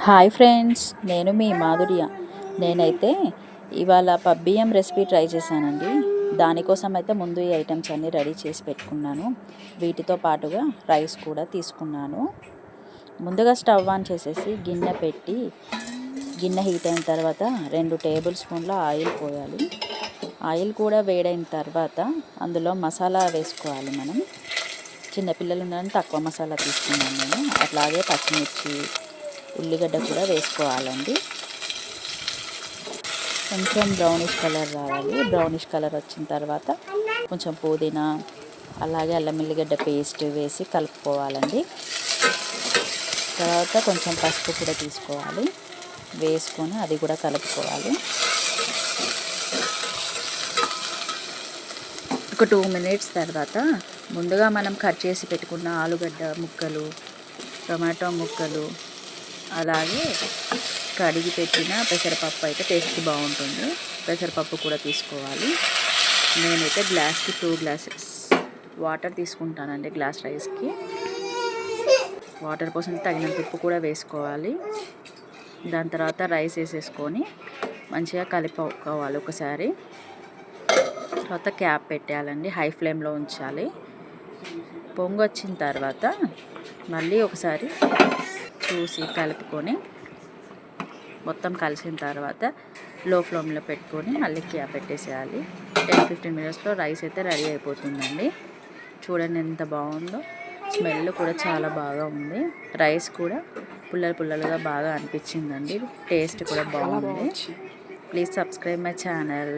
Hi friends, నేను మీ మాధుర్య. నేనైతే ఇవాళ పబ్బియ్యం రెసిపీ ట్రై చేశానండి. దానికోసం అయితే ముందు ఈ ఐటమ్స్ అన్నీ రెడీ చేసి పెట్టుకున్నాను. వీటితో పాటుగా రైస్ కూడా తీసుకున్నాను. ముందుగా స్టవ్ ఆన్ చేసేసి గిన్నె పెట్టి, గిన్నె హీట్ అయిన తర్వాత 2 టేబుల్ స్పూన్ల ఆయిల్ పోయాలి. ఆయిల్ కూడా వేడైన తర్వాత అందులో మసాలా వేసుకోవాలి. మనం చిన్నపిల్లలు ఉన్నారని తక్కువ మసాలా తీసుకున్నాను నేను. అట్లాగే పచ్చిమిర్చి, ఉల్లిగడ్డ కూడా వేసుకోవాలండి. కొంచెం బ్రౌనిష్ కలర్ రావాలి. బ్రౌనిష్ కలర్ వచ్చిన తర్వాత కొంచెం పుదీనా, అలాగే అల్లం ఎల్లిగడ్డ పేస్ట్ వేసి కలుపుకోవాలండి. తర్వాత కొంచెం పసుపు కూడా తీసుకోవాలి, వేసుకొని అది కూడా కలుపుకోవాలి. ఒక 2 మినిట్స్ తర్వాత ముందుగా మనం కట్ చేసి పెట్టుకున్న ఆలుగడ్డ ముక్కలు, టొమాటో ముక్కలు, అలాగే కడిగి పెట్టిన పెసరపప్పు అయితే టేస్ట్ బాగుంటుంది. పెసరపప్పు కూడా తీసుకోవాలి. నేనైతే గ్లాస్కి 2 గ్లాసెస్ వాటర్ తీసుకుంటానండి. గ్లాస్ రైస్కి వాటర్ కోసం తగినంత ఉప్పు కూడా వేసుకోవాలి. దాని తర్వాత రైస్ వేసేసుకొని మంచిగా కలుపుకోవాలి ఒకసారి. తర్వాత క్యాప్ పెట్టాలండి, హై ఫ్లేమ్లో ఉంచాలి. పొంగు వచ్చిన తర్వాత మళ్ళీ ఒకసారి చూసి కలుపుకొని మొత్తం కలిసిన తర్వాత లో ఫ్లేమ్లో పెట్టుకొని మళ్ళీ క్యాప్ పెట్టేసేయాలి. 10-15 మినిట్స్లో రైస్ అయితే రెడీ అయిపోతుందండి. చూడండి ఎంత బాగుందో, స్మెల్ కూడా చాలా బాగా ఉంది. రైస్ కూడా పుల్లలుగా బాగా అనిపించిందండి. టేస్ట్ కూడా బాగుంది. Please subscribe my channel.